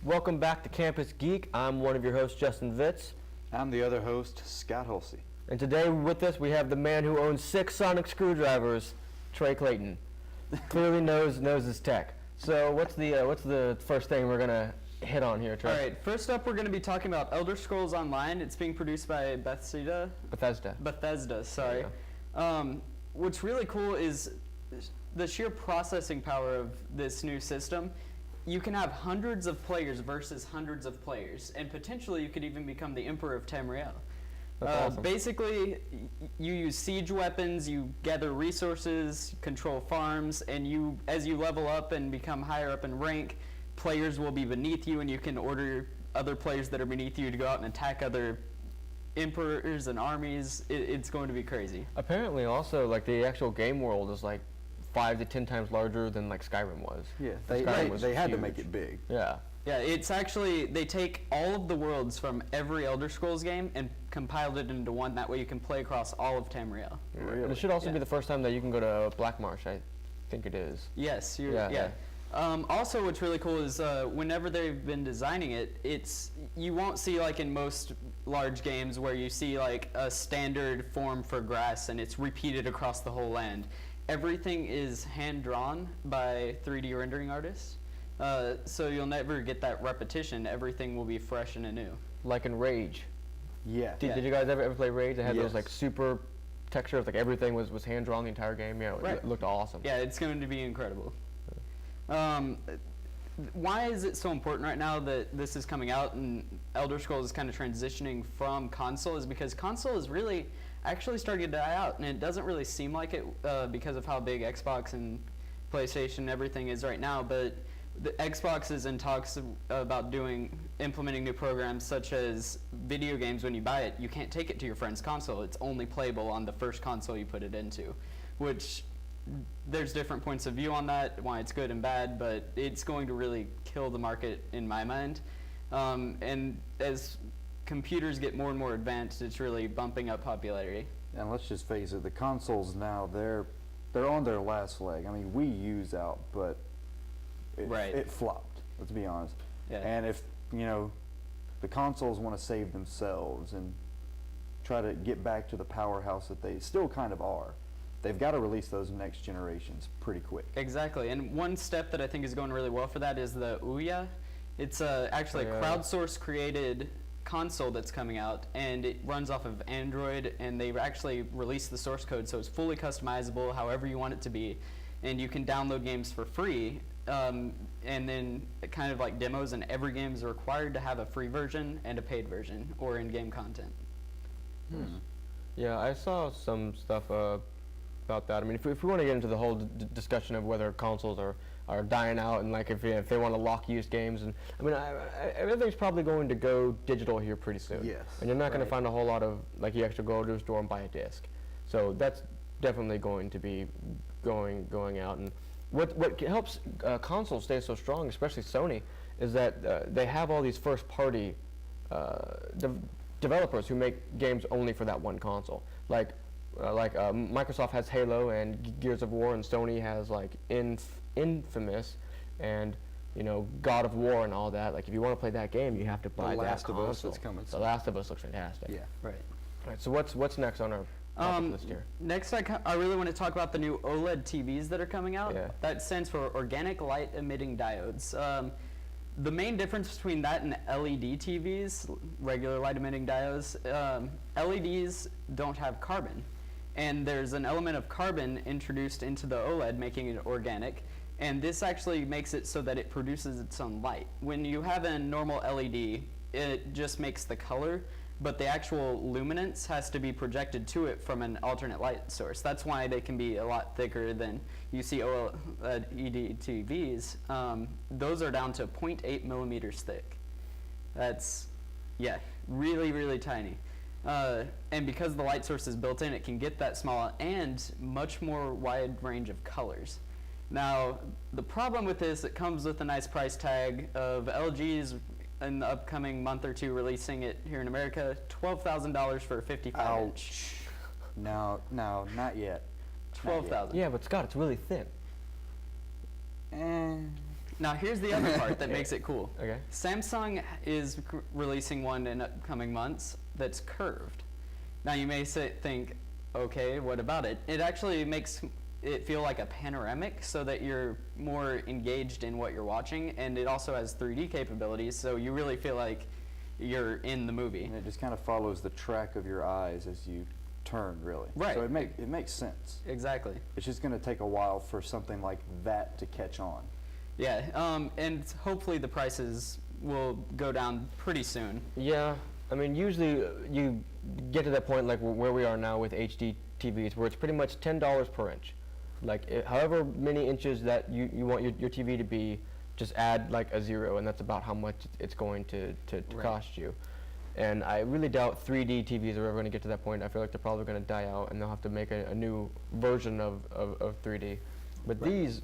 Welcome back to Campus Geek. I'm one of your hosts, Justin Vitz. I'm the other host, Scott Hulsey. And today with us we have the man who owns 6 sonic screwdrivers, Trey Clayton. Clearly knows his tech. So what's the first thing we're gonna hit on here, Trey? All right. First up, we're going to be talking about Elder Scrolls Online. It's being produced by Bethesda. Sorry. What's really cool is the sheer processing power of this new system. You can have hundreds of players versus hundreds of players, and potentially you could even become the Emperor of Tamriel. Awesome. Basically, you use siege weapons, you gather resources, control farms, and as you level up and become higher up in rank, players will be beneath you, and you can order other players that are beneath you to go out and attack other emperors and armies. It's going to be crazy. Apparently, also, like, the actual game world is like 5 to 10 times larger than like Skyrim was. Yeah, they had to make it big. Yeah. Yeah, it's actually, they take all of the worlds from every Elder Scrolls game and compiled it into one. That way you can play across all of Tamriel. Really? And it should also be the first time that you can go to Black Marsh. I think it is. Yes. Also, what's really cool is whenever they've been designing it, you won't see like in most large games where you see like a standard form for grass and it's repeated across the whole land. Everything is hand-drawn by 3D rendering artists, so you'll never get that repetition. Everything will be fresh and anew. Like in Rage. Yeah. Did you guys ever play Rage? It had Yes. those like super textures, like everything was hand-drawn the entire game. Yeah, Right. It looked awesome. Yeah, it's going to be incredible. Why is it so important right now that this is coming out and Elder Scrolls is kind of transitioning from console? Is because console is really actually starting to die out, and it doesn't really seem like it because of how big Xbox and PlayStation and everything is right now. But the Xbox is in talks about implementing new programs such as video games. When you buy it, you can't take it to your friend's console. It's only playable on the first console you put it into, which there's different points of view on that, why it's good and bad, but it's going to really kill the market in my mind. And as computers get more and more advanced, it's really bumping up popularity. And let's just face it, the consoles now, they're on their last leg. I mean, Wii U's out, but it flopped, let's be honest. Yeah. And if, the consoles want to save themselves and try to get back to the powerhouse that they still kind of are, they've got to release those next generations pretty quick. Exactly, and one step that I think is going really well for that is the Ouya. It's actually a crowdsourced created console that's coming out, and it runs off of Android, and they've actually released the source code, so it's fully customizable however you want it to be, and you can download games for free, and then kind of like demos, and every game is required to have a free version and a paid version, or in-game content. Yeah, I saw some stuff about that. I mean, if we want to get into the whole discussion of whether consoles are dying out and like if they want to lock used games, and I mean, everything's probably going to go digital here pretty soon. Yes. And you're not going to find a whole lot of like you actually go to a store and buy a disc. So that's definitely going to be going out. And what helps consoles stay so strong, especially Sony, is that they have all these first party developers who make games only for that one console. Like Microsoft has Halo and Gears of War, and Sony has like Infamous and God of War and all that. Like if you want to play that game, you have to buy that console. The Last of Us is coming soon. The Last of Us looks fantastic. Yeah. Right. All right. So what's next on our topic list here? Next, I really want to talk about the new OLED TVs that are coming out. Yeah. That stands for Organic Light Emitting Diodes. The main difference between that and LED TVs, regular light emitting diodes, LEDs don't have carbon. And there's an element of carbon introduced into the OLED, making it organic. And this actually makes it so that it produces its own light. When you have a normal LED, it just makes the color, but the actual luminance has to be projected to it from an alternate light source. That's why they can be a lot thicker than you see OLED TVs. Those are down to 0.8 millimeters thick. That's, really, really tiny. And because the light source is built in, it can get that small and much more wide range of colors. Now, the problem with this, it comes with a nice price tag of LG's in the upcoming month or two releasing it here in America, $12,000 for a 55-inch. No, not yet. $12,000. Yeah, but Scott, it's really thin. Now here's the other part that makes it cool. Okay. Samsung is releasing one in upcoming months that's curved. Now you may think, okay, what about it? It actually makes it feel like a panoramic so that you're more engaged in what you're watching, and it also has 3D capabilities, so you really feel like you're in the movie. And it just kind of follows the track of your eyes as you turn, really. Right. So it makes sense. Exactly. It's just going to take a while for something like that to catch on. Yeah, and hopefully the prices will go down pretty soon. Yeah, I mean, usually you get to that point like where we are now with HD TVs, where it's pretty much $10 per inch. Like, however many inches that you want your TV to be, just add like a 0, and that's about how much it's going to Right. cost you. And I really doubt 3D TVs are ever going to get to that point. I feel like they're probably going to die out, and they'll have to make a new version of 3D. But Right. these,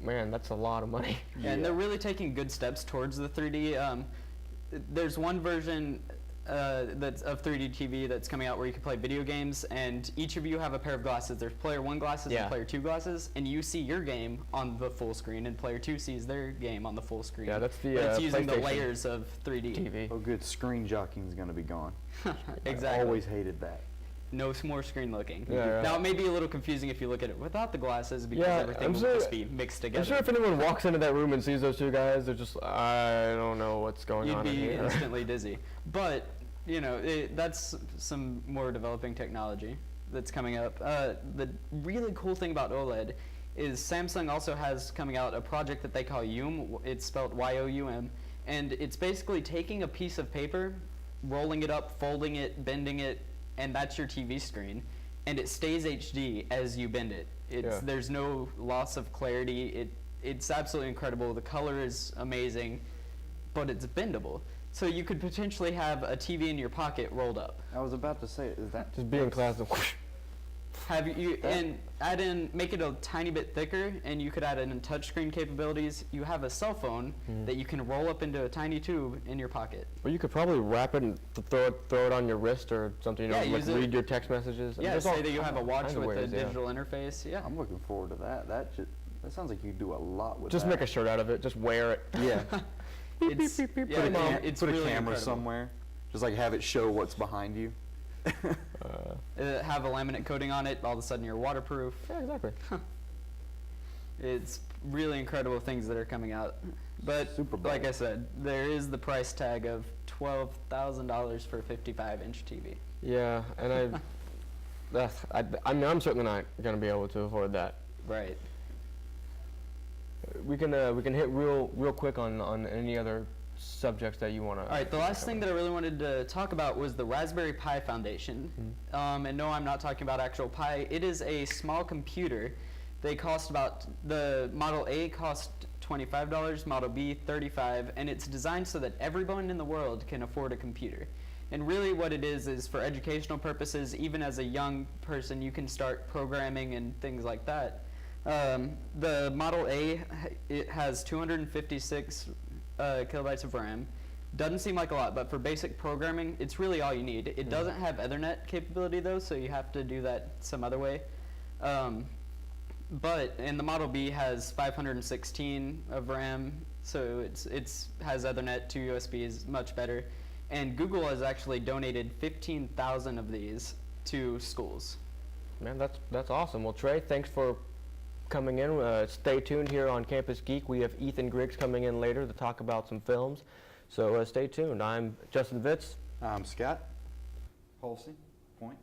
man, that's a lot of money. Yeah, and they're really taking good steps towards the 3D. There's one version that's of 3D TV that's coming out where you can play video games, and each of you have a pair of glasses. There's player 1 glasses Yeah. and player 2 glasses, and you see your game on the full screen, and player 2 sees their game on the full screen. Yeah, that's the But it's using the PlayStation layers of 3D. TV. Oh, good. Screen jockeying's going to be gone. Exactly. I always hated that. No more screen looking. Yeah, Now yeah. it may be a little confusing if you look at it without the glasses, because Yeah, everything I'm will sure- just be mixed together. I'm sure if anyone walks into that room and sees those two guys, they're just, I don't know what's going You'd on in be here. instantly dizzy. But, you know, that's some more developing technology that's coming up. The really cool thing about OLED is Samsung also has coming out a project that they call YOUM. It's spelled Y-O-U-M. And it's basically taking a piece of paper, rolling it up, folding it, bending it, and that's your TV screen. And it stays HD as you bend it. Yeah. There's no loss of clarity. It's absolutely incredible. The color is amazing, but it's bendable. So you could potentially have a TV in your pocket rolled up. I was about to say, is that Just be in class and whoosh. Have you and add in, make it a tiny bit thicker, and you could add in touchscreen capabilities. You have a cell phone that you can roll up into a tiny tube in your pocket. Or you could probably wrap it and throw it on your wrist or something, you know, Yeah, like use it- read your text messages. I mean, Yeah, there's all say that you have a watch kinds of with a ways, yeah. digital interface. Yeah, I'm looking forward to that. That sounds like you do a lot with Just that. make a shirt out of it. Just wear it. Yeah. it's yeah, Put a, it's put a really camera incredible. somewhere. Just like have it show what's behind you. Have a laminate coating on it. All of a sudden, you're waterproof. Yeah, exactly. It's really incredible things that are coming out. But Super Bowl. like I said, there is the price tag of $12,000 for a 55-inch TV. Yeah, and I mean, I'm certainly not going to be able to afford that. Right. We can hit real quick on any other subjects that you want to. All right, the last thing that I really wanted to talk about was the Raspberry Pi Foundation. And no, I'm not talking about actual Pi. It is a small computer. They cost the Model A cost $25, Model B $35, and it's designed so that everyone in the world can afford a computer. And really what it is for educational purposes. Even as a young person, you can start programming and things like that. The Model A, it has 256 kilobytes of RAM. Doesn't seem like a lot, but for basic programming, it's really all you need. It doesn't have Ethernet capability though, so you have to do that some other way. And the Model B has 516 of RAM, so it's has Ethernet, 2 USBs, much better. And Google has actually donated 15,000 of these to schools. Man, that's awesome. Well, Trey, thanks for coming in. Stay tuned here on Campus Geek. We have Ethan Griggs coming in later to talk about some films. So stay tuned. I'm Justin Vitz. I'm Scott. Halsey. Point.